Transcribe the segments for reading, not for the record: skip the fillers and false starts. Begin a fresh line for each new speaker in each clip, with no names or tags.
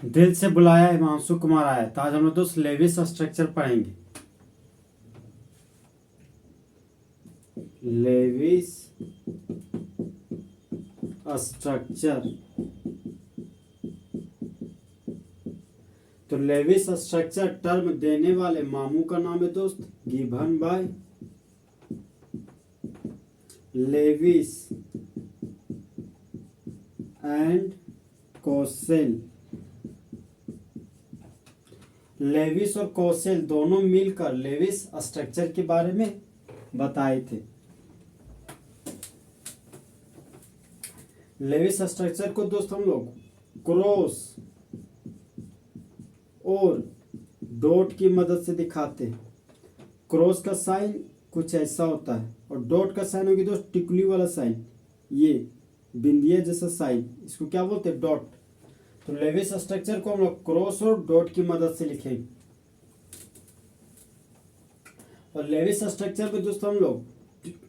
दिल से बुलाया हिमांशु कुमार आया। तो आज हम लोग दोस्त लेविस स्ट्रक्चर पढ़ेंगे। Lewis structure. तो लेविस स्ट्रक्चर टर्म देने वाले मामू का नाम है दोस्त given by Lewis and Kossel. Lewis और कोसेल दोनों मिलकर लेविस स्ट्रक्चर के बारे में बताए थे। लेविस स्ट्रक्चर को दोस्त हम लोग क्रॉस और डॉट की मदद से दिखाते हैं। क्रॉस का साइन कुछ ऐसा होता है और डॉट का साइन होगी दोस्त टिकुली वाला साइन, ये बिंदिया जैसा साइन, इसको क्या बोलते हैं? डॉट। तो लेविस स्ट्रक्चर को हम लोग क्रॉस और डॉट की मदद से लिखेंगे। और लेविस स्ट्रक्चर को दोस्तों हम लोग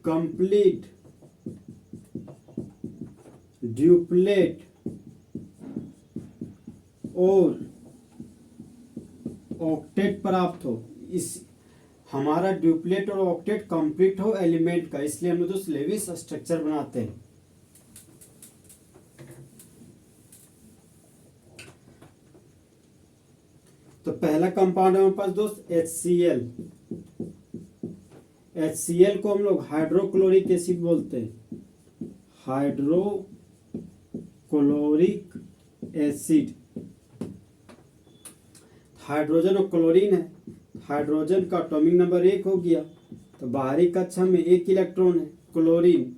कंप्लीट, ड्यूप्लेट और ऑक्टेट प्राप्त हो, इस हमारा ड्यूप्लेट और ऑक्टेट कंप्लीट हो एलिमेंट का, इसलिए हम लोग दोस्त लेविस स्ट्रक्चर बनाते हैं। तो पहला कंपाउंड है हमारे पास दोस्त HCl। HCl को हम लोग हाइड्रोक्लोरिक एसिड बोलते हैं। Hydrochloric acid. हाइड्रोजन और क्लोरीन है। हाइड्रोजन का एटॉमिक नंबर 1 हो गया, तो बाहरी कक्षा में 1 इलेक्ट्रॉन है। क्लोरीन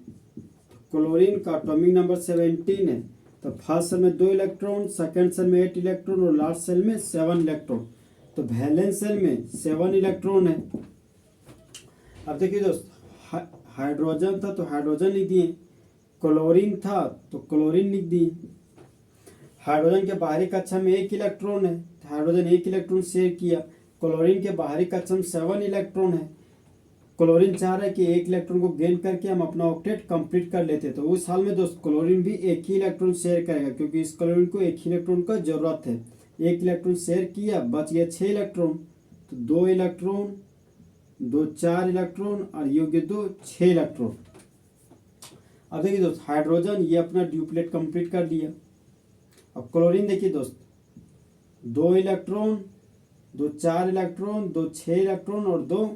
का एटॉमिक नंबर 17 है। तो फर्स्ट सेल में 2 इलेक्ट्रॉन, सेकंड सेल में 8 इलेक्ट्रॉन और लास्ट सेल में 7 इलेक्ट्रॉन। तो वैलेंस सेल में 7 इलेक्ट्रॉन है। अब देखिए दोस्त, हाइड्रोजन था तो हाइड्रोजन लिख दिए, क्लोरीन था तो क्लोरीन लिख दिए। हाइड्रोजन के बाहरी कक्षा में 1 इलेक्ट्रॉन है, तो हाइड्रोजन 1 इलेक्ट्रॉन शेयर किया। क्लोरीन के बाहरी कक्षा में 7 इलेक्ट्रॉन है। क्लोरीन चाह रहा है कि 1 इलेक्ट्रॉन को गेन करके हम अपना ऑक्टेट कंप्लीट कर लेते, तो उस हाल में दोस्त क्लोरीन भी 1 ही इलेक्ट्रॉन शेयर करेगा, क्योंकि इस क्लोरीन को 1 ही इलेक्ट्रॉन का जरूरत है। 1 इलेक्ट्रॉन शेयर किया, बच गया 6 इलेक्ट्रॉन। तो 2 इलेक्ट्रॉन, 2 4 इलेक्ट्रॉन और योग्य 2 6 इलेक्ट्रॉन। अब देखिए दोस्त, हाइड्रोजन ये अपना ड्यूप्लेट कंप्लीट कर दिया। अब क्लोरीन देखिए दोस्त, 2 इलेक्ट्रॉन, 2 4 इलेक्ट्रॉन, 2 6 इलेक्ट्रॉन और 2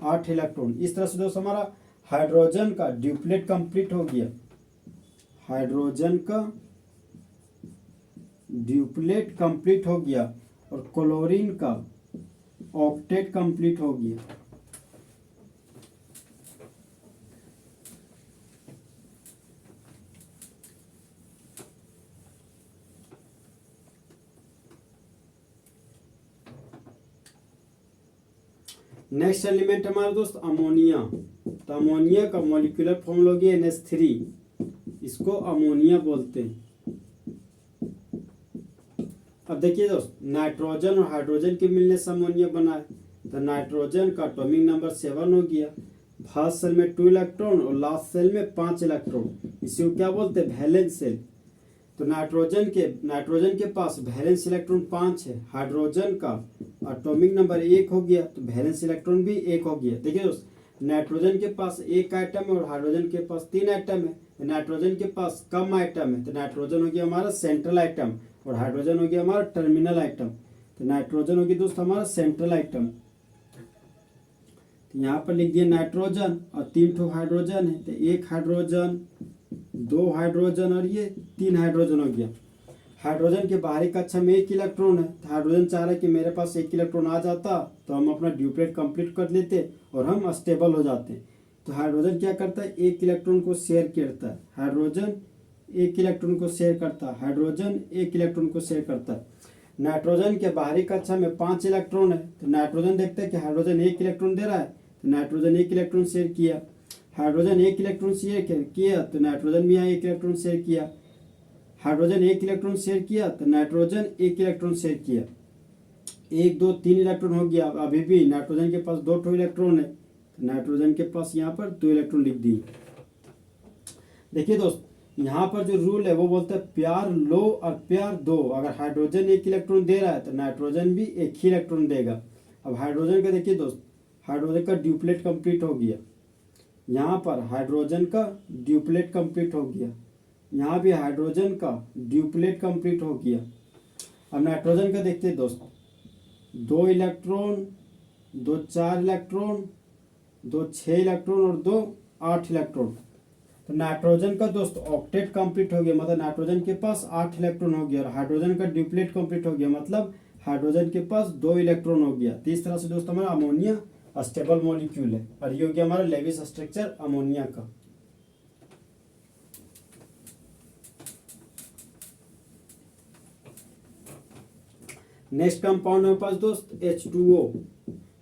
8 इलेक्ट्रॉन। इस तरह से दोस्त हमारा हाइड्रोजन का ड्यूप्लेट कंप्लीट हो गया। हाइड्रोजन का ड्यूप्लेट कंप्लीट हो गया और क्लोरीन का ऑक्टेट कंप्लीट हो गया। नेक्स्ट एलिमेंट हमारा दोस्त अमोनिया। तो अमोनिया का मॉलिक्यूलर फॉर्मूला है NH3, इसको अमोनिया बोलते हैं। अब देखिए दोस्त, नाइट्रोजन और हाइड्रोजन के मिलने से अमोनिया बना है। तो नाइट्रोजन का एटॉमिक नंबर 7 हो गया। फर्स्ट सेल में 2 इलेक्ट्रॉन और लास्ट सेल में 5 इलेक्ट्रॉन, इसी को क्या बोलते हैं? Valence shell. तो नाइट्रोजन के पास वैलेंस इलेक्ट्रॉन 5 है। हाइड्रोजन का एटॉमिक नंबर 1 हो गया, तो वैलेंस इलेक्ट्रॉन भी 1 हो गया। देखिए दोस्त, नाइट्रोजन के पास 1 आइटम है और हाइड्रोजन के पास 3 आइटम है। तो नाइट्रोजन के पास कम आइटम है, तो नाइट्रोजन हो गया हमारा सेंट्रल आइटम और हाइड्रोजन हो गया हमारा टर्मिनल आइटम। तो नाइट्रोजन हो गया दोस्त हमारा सेंट्रल आइटम। तो यहाँ पर लिख दिया नाइट्रोजन और 3 ठो हाइड्रोजन है, तो 1 हाइड्रोजन, 2 हाइड्रोजन और ये 3 हाइड्रोजन हो गया। हाइड्रोजन के बाहरी कक्षा में 1 इलेक्ट्रॉन है, तो हाइड्रोजन चाह रहा है कि मेरे पास 1 इलेक्ट्रॉन आ जाता तो हम अपना ड्यूप्लेट कंप्लीट कर लेते और हम स्टेबल हो जाते। तो हाइड्रोजन क्या करता है? 1 इलेक्ट्रॉन को शेयर करता है। हाइड्रोजन 1 इलेक्ट्रॉन को शेयर करता है। हाइड्रोजन 1 इलेक्ट्रॉन को शेयर करता है। नाइट्रोजन के बाहरी कक्षा में 5 इलेक्ट्रॉन है, तो नाइट्रोजन देखता है कि हाइड्रोजन 1 इलेक्ट्रॉन दे रहा है, तो नाइट्रोजन 1 इलेक्ट्रॉन शेयर किया। हाइड्रोजन 1 इलेक्ट्रॉन शेयर किया, तो नाइट्रोजन भी यहाँ 1 इलेक्ट्रॉन शेयर किया। हाइड्रोजन 1 इलेक्ट्रॉन शेयर किया, तो नाइट्रोजन 1 इलेक्ट्रॉन शेयर किया। 1 2 3 इलेक्ट्रॉन हो गया। अभी भी नाइट्रोजन के पास 2 इलेक्ट्रॉन है, तो नाइट्रोजन के पास यहाँ पर 2 इलेक्ट्रॉन लिख दिए। देखिए दोस्त, यहाँ पर जो रूल है वो बोलता है प्यार लो और प्यार दो। अगर हाइड्रोजन एक इलेक्ट्रॉन दे रहा है तो नाइट्रोजन भी एक ही इलेक्ट्रॉन देगा। अब हाइड्रोजन का देखिए दोस्त, हाइड्रोजन का ड्यूप्लेट कंप्लीट हो गया, यहाँ पर हाइड्रोजन का ड्यूप्लेट कंप्लीट हो गया, यहाँ भी हाइड्रोजन का ड्यूप्लेट कंप्लीट हो गया। अब नाइट्रोजन का देखते हैं दोस्त, 2 इलेक्ट्रॉन, 2 4 इलेक्ट्रॉन, 2 6 इलेक्ट्रॉन और 2 8 इलेक्ट्रॉन। तो नाइट्रोजन का दोस्त ऑक्टेट कंप्लीट हो गया, मतलब नाइट्रोजन के पास 8 इलेक्ट्रॉन हो गया, और हाइड्रोजन का ड्यूप्लेट कंप्लीट हो गया, मतलब हाइड्रोजन के पास 2 इलेक्ट्रॉन हो गया। तो इस तरह से दोस्त हमारा अमोनिया स्टेबल मॉलिक्यूल है, और ये हो गया हमारा लेविस स्ट्रक्चर अमोनिया का। नेक्स्ट कंपाउंड है पास दोस्त H2O।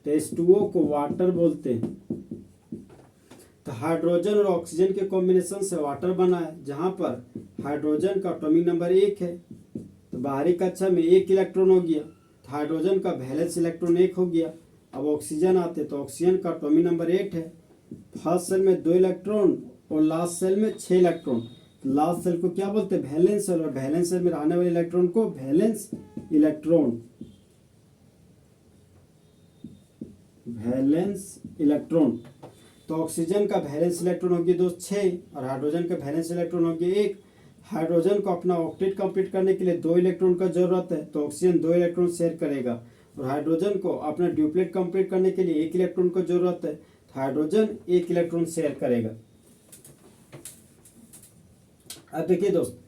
तो H2O को वाटर बोलते हैं। तो हाइड्रोजन और ऑक्सीजन के कॉम्बिनेशन से वाटर बना है, जहां पर हाइड्रोजन का एटॉमिक नंबर 1 है, तो बाहरी कक्षा में 1 इलेक्ट्रॉन हो गया, तो हाइड्रोजन का वैलेंस इलेक्ट्रॉन 1 हो गया। अब ऑक्सीजन आते तो ऑक्सीजन का एटॉमिक नंबर 8 है, फर्स्ट सेल में 2 इलेक्ट्रॉन और लास्ट सेल में 6 इलेक्ट्रॉन। लास्ट सेल को क्या बोलते हैं, वैलेंस सेल, और वैलेंस सेल में रहने वाले इलेक्ट्रॉन को वैलेंस इलेक्ट्रॉन, वैलेंस इलेक्ट्रॉन। तो ऑक्सीजन का वैलेंस इलेक्ट्रॉन हो गया दोस्त 6, और हाइड्रोजन का वैलेंस इलेक्ट्रॉन हो गया 1। हाइड्रोजन को अपना ऑक्टेट कंप्लीट करने के लिए 2 इलेक्ट्रॉन का जरूरत है, तो ऑक्सीजन 2 इलेक्ट्रॉन शेयर करेगा, और हाइड्रोजन को अपना ड्यूप्लेट कंप्लीट करने के लिए 1 इलेक्ट्रॉन का जरूरत है, तो हाइड्रोजन 1 इलेक्ट्रॉन शेयर करेगा। अब देखिए दोस्त,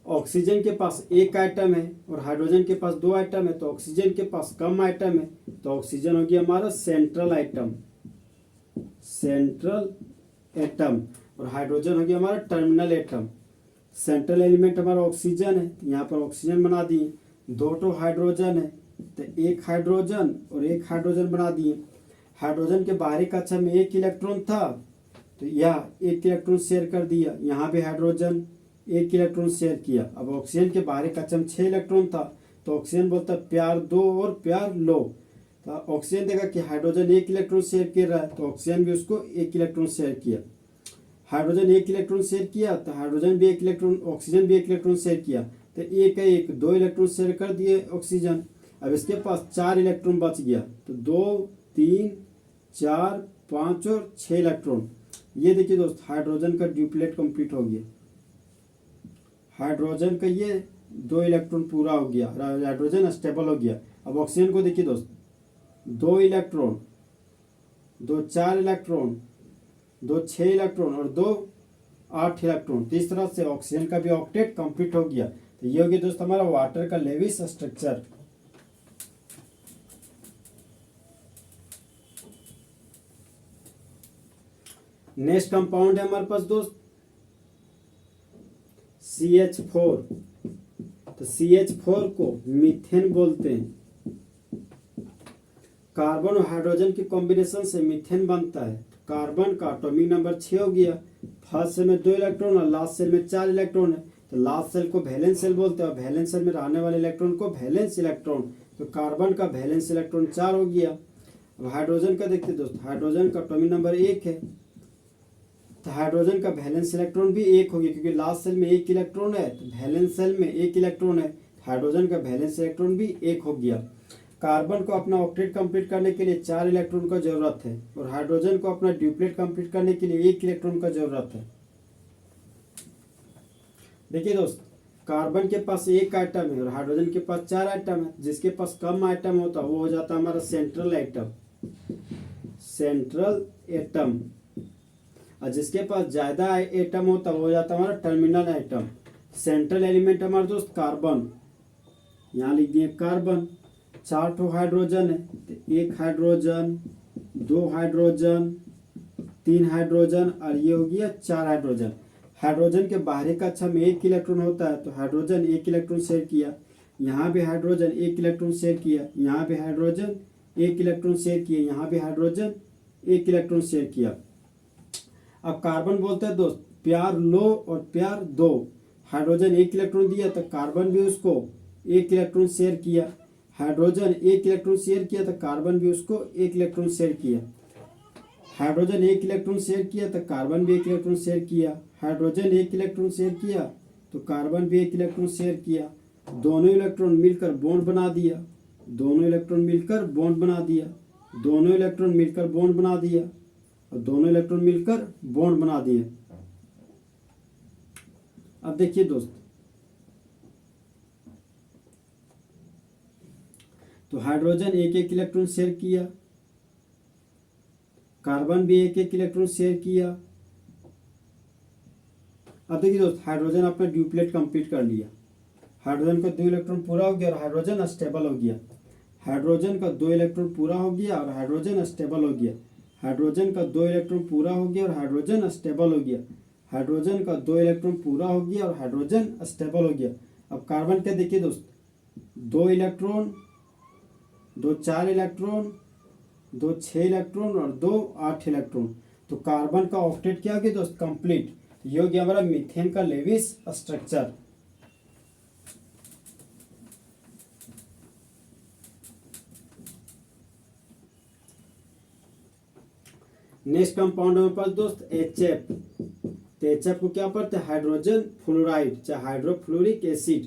ऑक्सीजन के पास 1 आइटम है और हाइड्रोजन के पास 2 आइटम है, तो ऑक्सीजन के पास कम आइटम है, तो ऑक्सीजन हो गया हमारा सेंट्रल आइटम, सेंट्रल एटम, और हाइड्रोजन हो गया हमारा टर्मिनल एटम। सेंट्रल एलिमेंट हमारा ऑक्सीजन है, तो यहाँ पर ऑक्सीजन बना दिए। 2 हाइड्रोजन है, तो 1 हाइड्रोजन और 1 हाइड्रोजन बना दिए। हाइड्रोजन के बाहरी कक्षा में 1 इलेक्ट्रॉन था, तो यह 1 इलेक्ट्रॉन शेयर कर दिया, यहाँ भी हाइड्रोजन 1 इलेक्ट्रॉन शेयर किया। अब ऑक्सीजन के बाहरी कक्षा में 6 इलेक्ट्रॉन था, तो ऑक्सीजन बोलता है प्यार दो और प्यार लो। तो ऑक्सीजन देखा कि हाइड्रोजन 1 इलेक्ट्रॉन शेयर कर रहा है, तो ऑक्सीजन भी उसको 1 इलेक्ट्रॉन शेयर किया। हाइड्रोजन 1 इलेक्ट्रॉन शेयर किया, तो हाइड्रोजन भी 1 इलेक्ट्रॉन, ऑक्सीजन भी 1 इलेक्ट्रॉन शेयर किया, तो 1 2 इलेक्ट्रॉन शेयर कर दिए ऑक्सीजन। अब इसके पास 4 इलेक्ट्रॉन बच गया, तो 2 3 4 5 और 6 इलेक्ट्रॉन। ये देखिए दोस्त, हाइड्रोजन का ड्यूप्लेट कंप्लीट हो गया, हाइड्रोजन का ये 2 इलेक्ट्रॉन पूरा हो गया, हाइड्रोजन स्टेबल हो गया। अब ऑक्सीजन को देखिए दोस्त, 2 इलेक्ट्रॉन, 2 4 इलेक्ट्रॉन, 2 6 इलेक्ट्रॉन और 2 8 इलेक्ट्रॉन। तो इस तरह से ऑक्सीजन का भी ऑक्टेट कंप्लीट हो गया। तो ये हो गया दोस्त हमारा वाटर का लेविस स्ट्रक्चर। नेक्स्ट कंपाउंड है हमारे पास दोस्त CH4। तो CH4 को मीथेन बोलते हैं। कार्बन और हाइड्रोजन के कॉम्बिनेशन से मीथेन बनता है। कार्बन का एटॉमिक नंबर 6 हो गया, फर्स्ट सेल में 2 इलेक्ट्रॉन और लास्ट सेल में 4 इलेक्ट्रॉन है, तो लास्ट सेल को वैलेंस सेल बोलते हैं, और वैलेंस सेल में रहने वाले इलेक्ट्रॉन को वैलेंस इलेक्ट्रॉन। तो कार्बन का वैलेंस इलेक्ट्रॉन 4 हो गया। अब हाइड्रोजन का देखते दोस्त, हाइड्रोजन का एटॉमिक नंबर 1 है, तो हाइड्रोजन का वैलेंस इलेक्ट्रॉन भी 1 हो गया, क्योंकि लास्ट सेल में 1 इलेक्ट्रॉन है, तो वैलेंस सेल में 1 इलेक्ट्रॉन है, हाइड्रोजन का वैलेंस इलेक्ट्रॉन भी 1 हो गया। कार्बन को अपना ऑक्टेट कंप्लीट करने के लिए 4 इलेक्ट्रॉन का जरूरत है, और हाइड्रोजन को अपना ड्यूप्लेट कंप्लीट करने के लिए 1 इलेक्ट्रॉन का जरूरत है। देखिए दोस्त, कार्बन के पास 1 आइटम है और हाइड्रोजन के पास 4 आइटम है। जिसके पास कम आइटम होता है वो हो जाता है हमारा सेंट्रल एटम, सेंट्रल एटम, और जिसके पास ज्यादा एटम होता है वो हो जाता है हमारा टर्मिनल एटम। सेंट्रल एलिमेंट हमारा दोस्त कार्बन, यहाँ लिख दिए कार्बन। 4 ठो हाइड्रोजन है, तो 1 हाइड्रोजन, 2 हाइड्रोजन, 3 हाइड्रोजन, और ये हो गया 4 हाइड्रोजन। हाइड्रोजन के बाहरी कक्षा में 1 इलेक्ट्रॉन होता है, तो हाइड्रोजन 1 इलेक्ट्रॉन शेयर किया, यहाँ भी हाइड्रोजन 1 इलेक्ट्रॉन शेयर किया, यहाँ भी हाइड्रोजन 1 इलेक्ट्रॉन शेयर किया, यहाँ भी हाइड्रोजन 1 इलेक्ट्रॉन शेयर किया। अब कार्बन बोलते हैं दोस्त प्यार लो और प्यार दो। हाइड्रोजन 1 इलेक्ट्रॉन दिया, तो कार्बन भी उसको 1 इलेक्ट्रॉन शेयर किया, हाइड्रोजन 1 इलेक्ट्रॉन शेयर किया, तो कार्बन भी उसको 1 इलेक्ट्रॉन शेयर किया। हाइड्रोजन एक इलेक्ट्रॉन शेयर किया तो कार्बन भी एक इलेक्ट्रॉन शेयर किया, हाइड्रोजन एक इलेक्ट्रॉन शेयर किया तो कार्बन भी एक इलेक्ट्रॉन शेयर किया, दोनों इलेक्ट्रॉन मिलकर बॉन्ड बना दिया, दोनों इलेक्ट्रॉन मिलकर बॉन्ड बना दिया, दोनों इलेक्ट्रॉन मिलकर बॉन्ड बना दिया और दोनों इलेक्ट्रॉन मिलकर बॉन्ड बना दिए। अब देखिए दोस्त, तो हाइड्रोजन एक एक इलेक्ट्रॉन शेयर किया, कार्बन भी एक एक इलेक्ट्रॉन शेयर किया। अब देखिए दोस्त, हाइड्रोजन अपना ड्यूप्लेट कंप्लीट कर लिया, हाइड्रोजन का 2 इलेक्ट्रॉन पूरा हो गया और हाइड्रोजन स्टेबल हो गया, हाइड्रोजन का 2 इलेक्ट्रॉन पूरा हो गया और हाइड्रोजन स्टेबल हो गया, हाइड्रोजन का 2 इलेक्ट्रॉन पूरा हो गया और हाइड्रोजन स्टेबल हो गया, हाइड्रोजन का 2 इलेक्ट्रॉन पूरा हो गया और हाइड्रोजन स्टेबल हो गया। अब कार्बन का देखिए दोस्त, 2 इलेक्ट्रॉन, 2 4 इलेक्ट्रॉन, 2 6 इलेक्ट्रॉन और 2 8 इलेक्ट्रॉन। तो कार्बन का ऑक्टेट क्या हो गया दोस्त, कंप्लीट। ये हो गया हमारा मीथेन का लेविस स्ट्रक्चर। नेक्स्ट कंपाउंड हमारे पास दोस्त HF। तो HF को क्या पढ़ते हैं, हाइड्रोजन फ्लोराइड, चाहे हाइड्रोफ्लोरिक एसिड।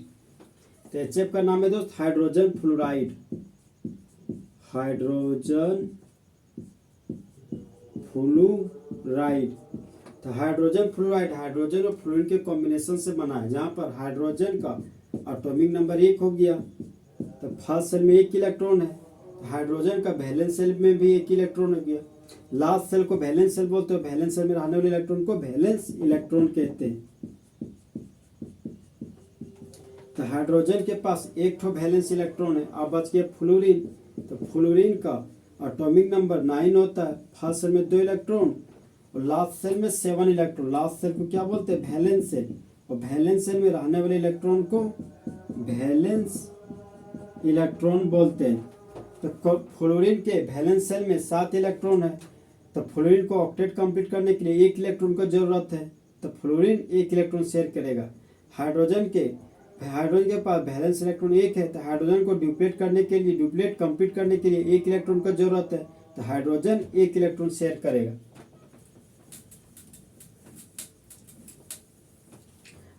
तो HF का नाम है दोस्त हाइड्रोजन फ्लोराइड, हाइड्रोजन फ्लोराइड। तो हाइड्रोजन फ्लोराइड हाइड्रोजन और फ्लोरीन के कॉम्बिनेशन से बना है, जहां पर हाइड्रोजन का एटॉमिक नंबर 1 हो गया। तो फर्स्ट सेल में 1 इलेक्ट्रॉन है, हाइड्रोजन का वैलेंस सेल में भी 1 इलेक्ट्रॉन हो गया। लास्ट सेल को वैलेंस सेल बोलते हैं, वैलेंस सेल में रहने वाले इलेक्ट्रॉन को वैलेंस इलेक्ट्रॉन कहते हैं। तो हाइड्रोजन के पास एक ठो वैलेंस इलेक्ट्रॉन है। अब बच गया फ्लोरीन। तो फ्लोरीन का एटॉमिक नंबर 9 होता है, फर्स्ट सेल में 2 इलेक्ट्रॉन और लास्ट सेल में 7 इलेक्ट्रॉन। लास्ट सेल को क्या बोलते हैं, वैलेंस सेल, और वैलेंस सेल में रहने वाले इलेक्ट्रॉन को वैलेंस इलेक्ट्रॉन बोलते हैं। तो फ्लोरीन के वैलेंस सेल में 7 इलेक्ट्रॉन है। तो फ्लोरीन को ऑक्टेट कंप्लीट करने के लिए 1 इलेक्ट्रॉन का जरूरत है, तो फ्लोरीन 1 इलेक्ट्रॉन शेयर करेगा। हाइड्रोजन के पास वैलेंस इलेक्ट्रॉन 1 है, तो हाइड्रोजन को ड्यूप्लेट करने के लिए, ड्यूप्लेट कंप्लीट करने के लिए 1 इलेक्ट्रॉन का जरूरत है, तो हाइड्रोजन 1 इलेक्ट्रॉन शेयर करेगा।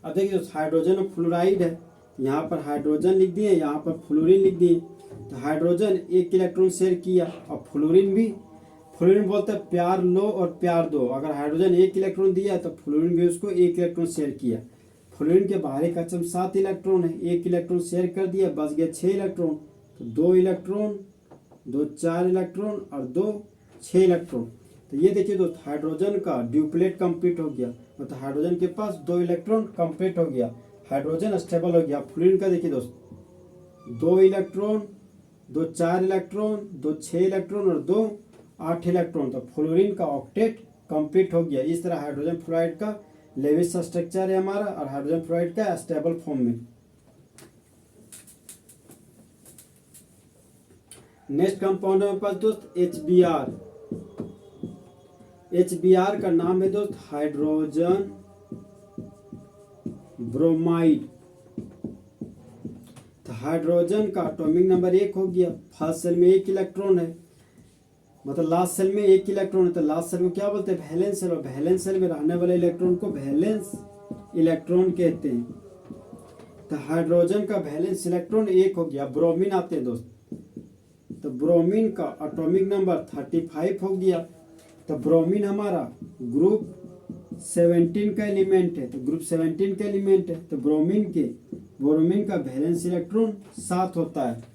अब देखिए हाइड्रोजन और फ्लोराइड है, यहाँ पर हाइड्रोजन लिख दिए, यहाँ पर फ्लोरीन लिख दिए। तो हाइड्रोजन 1 इलेक्ट्रॉन शेयर किया और फ्लोरीन भी, फ्लोरीन बोलते हैं प्यार लो और प्यार दो। अगर हाइड्रोजन 1 इलेक्ट्रॉन दिया तो फ्लोरीन भी उसको 1 इलेक्ट्रॉन शेयर किया। फ्लोरीन के बाहरी कक्षम 7 इलेक्ट्रॉन है, 1 इलेक्ट्रॉन शेयर कर दिया, बच गया 6 इलेक्ट्रॉन। तो 2 इलेक्ट्रॉन, 2 4 इलेक्ट्रॉन और 2 6 इलेक्ट्रॉन। तो ये देखिए दोस्त, हाइड्रोजन का ड्यूप्लेट कंप्लीट हो गया, मतलब हाइड्रोजन के पास 2 इलेक्ट्रॉन कंप्लीट हो गया, हाइड्रोजन स्टेबल हो गया। फ्लोरीन का देखिए दोस्त, 2 इलेक्ट्रॉन, 2 4 इलेक्ट्रॉन, 2 6 इलेक्ट्रॉन और 2 8 इलेक्ट्रॉन। तो फ्लोरीन का ऑक्टेट कंप्लीट हो गया। इस तरह हाइड्रोजन फ्लोराइड का लेविस स्ट्रक्चर है हमारा, और हाइड्रोजन फ्लोराइड का स्टेबल फॉर्म में। नेक्स्ट कंपाउंड है हमारे पास दोस्त HBr। HBr का नाम है दोस्त हाइड्रोजन ब्रोमाइड। तो हाइड्रोजन का एटॉमिक नंबर 1 हो गया, फर्स्ट सेल में 1 इलेक्ट्रॉन है, मतलब लास्ट सेल में 1 इलेक्ट्रॉन है। तो लास्ट सेल को क्या बोलते हैं, वैलेंस सेल, और वैलेंस सेल में रहने वाले इलेक्ट्रॉन को वैलेंस इलेक्ट्रॉन कहते हैं। तो हाइड्रोजन का वैलेंस इलेक्ट्रॉन 1 हो गया। ब्रोमीन आते हैं दोस्त, तो ब्रोमीन का एटॉमिक नंबर 35 हो गया। तो ब्रोमीन हमारा ग्रुप 17 का एलिमेंट है, तो ग्रुप 17 का एलिमेंट है। तो ब्रोमीन का वैलेंस इलेक्ट्रॉन 7 होता है।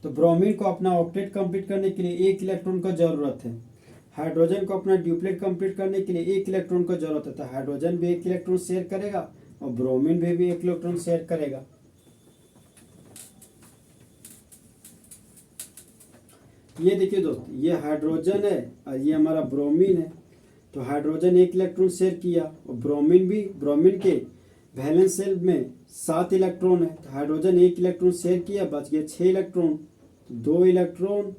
तो ब्रोमीन को अपना ऑक्टेट कंप्लीट करने के लिए 1 इलेक्ट्रॉन का जरूरत है। हाइड्रोजन को अपना ड्यूप्लेट कंप्लीट करने के लिए 1 इलेक्ट्रॉन का जरूरत है। तो हाइड्रोजन भी 1 इलेक्ट्रॉन शेयर करेगा और ब्रोमीन भी 1 इलेक्ट्रॉन शेयर करेगा। ये देखिए दोस्त, ये हाइड्रोजन है और ये हमारा ब्रोमीन है। तो हाइड्रोजन 1 इलेक्ट्रॉन शेयर किया और ब्रोमीन के वैलेंस सेल में 7 इलेक्ट्रॉन है। तो हाइड्रोजन 1 इलेक्ट्रॉन शेयर किया, बच गया 6 इलेक्ट्रॉन। 2 इलेक्ट्रॉन,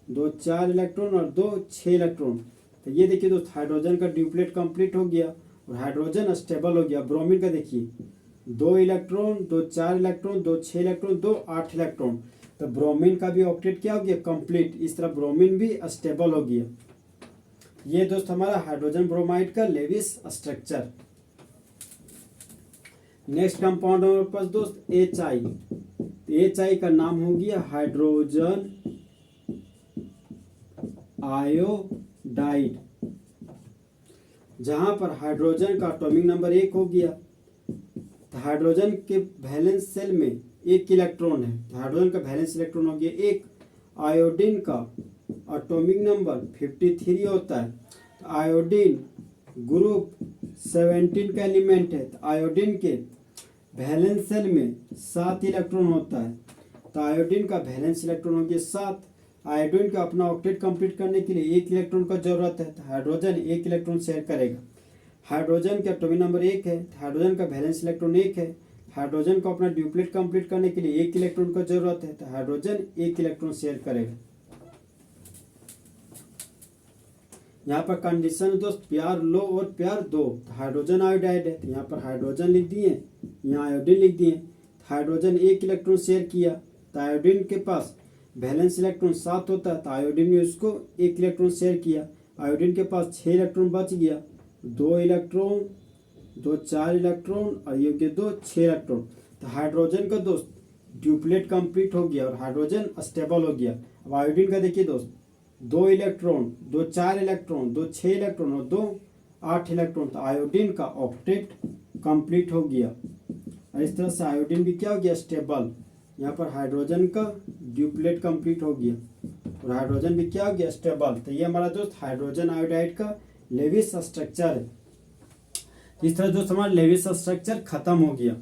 2 4 इलेक्ट्रॉन और 2 6 इलेक्ट्रॉन। तो ये देखिए दोस्त, हाइड्रोजन का ड्यूप्लेट कंप्लीट हो गया और हाइड्रोजन स्टेबल हो गया। ब्रोमीन का देखिए, 2 इलेक्ट्रॉन, 2 4 इलेक्ट्रॉन, 2 6 इलेक्ट्रॉन, 2 8 इलेक्ट्रॉन। तो ब्रोमीन का भी ऑक्टेट क्या हो गया, कंप्लीट। इस तरह ब्रोमीन भी स्टेबल हो गया। ये दोस्त हमारा हाइड्रोजन ब्रोमाइड का लेविस स्ट्रक्चर। नेक्स्ट कंपाउंड हमारे पास दोस्त HI। HI का नाम हो गया हाइड्रोजन आयोडाइड, जहां पर हाइड्रोजन का एटॉमिक नंबर 1 हो गया। तो हाइड्रोजन के वैलेंस शेल में 1 इलेक्ट्रॉन है, तो हाइड्रोजन का वैलेंस इलेक्ट्रॉन हो गया 1। आयोडीन का एटॉमिक नंबर 53 होता है। तो आयोडीन ग्रुप 17 का एलिमेंट है। तो आयोडीन के वैलेंस शेल में 7 इलेक्ट्रॉन होता है। तो आयोडीन का वैलेंस इलेक्ट्रॉन हो गया 7। आयोडीन का अपना ऑक्टेट कंप्लीट करने के लिए 1 इलेक्ट्रॉन का जरूरत है। तो हाइड्रोजन 1 इलेक्ट्रॉन शेयर करेगा। हाइड्रोजन का एटॉमिक नंबर 1 है। तो हाइड्रोजन का वैलेंस इलेक्ट्रॉन 1 है। हाइड्रोजन को अपना ड्यूप्लेट कंप्लीट करने के लिए 1 इलेक्ट्रॉन का जरूरत है। तो हाइड्रोजन 1 इलेक्ट्रॉन शेयर करेगा। यहाँ पर कंडीशन दोस्त प्यार लो और प्यार दो। तो हाइड्रोजन आयोडाइड है, तो यहाँ पर हाइड्रोजन लिख दिए, यहाँ आयोडीन लिख दिए। हाइड्रोजन 1 इलेक्ट्रॉन शेयर किया। तो आयोडीन के पास वैलेंस इलेक्ट्रॉन 7 होता है। तो आयोडीन ने उसको 1 इलेक्ट्रॉन शेयर किया। आयोडीन के पास 6 इलेक्ट्रॉन बच गया, 2 इलेक्ट्रॉन, 2 4 इलेक्ट्रॉन और ये 2 6 इलेक्ट्रॉन। तो हाइड्रोजन का दोस्त ड्यूप्लेट कंप्लीट हो गया और हाइड्रोजन स्टेबल हो गया। अब आयोडीन का देखिए दोस्त 2 इलेक्ट्रॉन, 2 4 इलेक्ट्रॉन, 2 6 इलेक्ट्रॉन और 2 8 इलेक्ट्रॉन। तो आयोडीन का ऑक्टेट कंप्लीट हो गया और इस तरह से आयोडीन भी क्या हो गया स्टेबल। यहाँ पर हाइड्रोजन का ड्यूप्लेट कंप्लीट हो गया और हाइड्रोजन भी क्या हो गया स्टेबल। तो ये हमारा दोस्त हाइड्रोजन आयोडाइड का लेविस स्ट्रक्चर है। इस तरह दोस्त हमारा लेविस स्ट्रक्चर खत्म हो गया।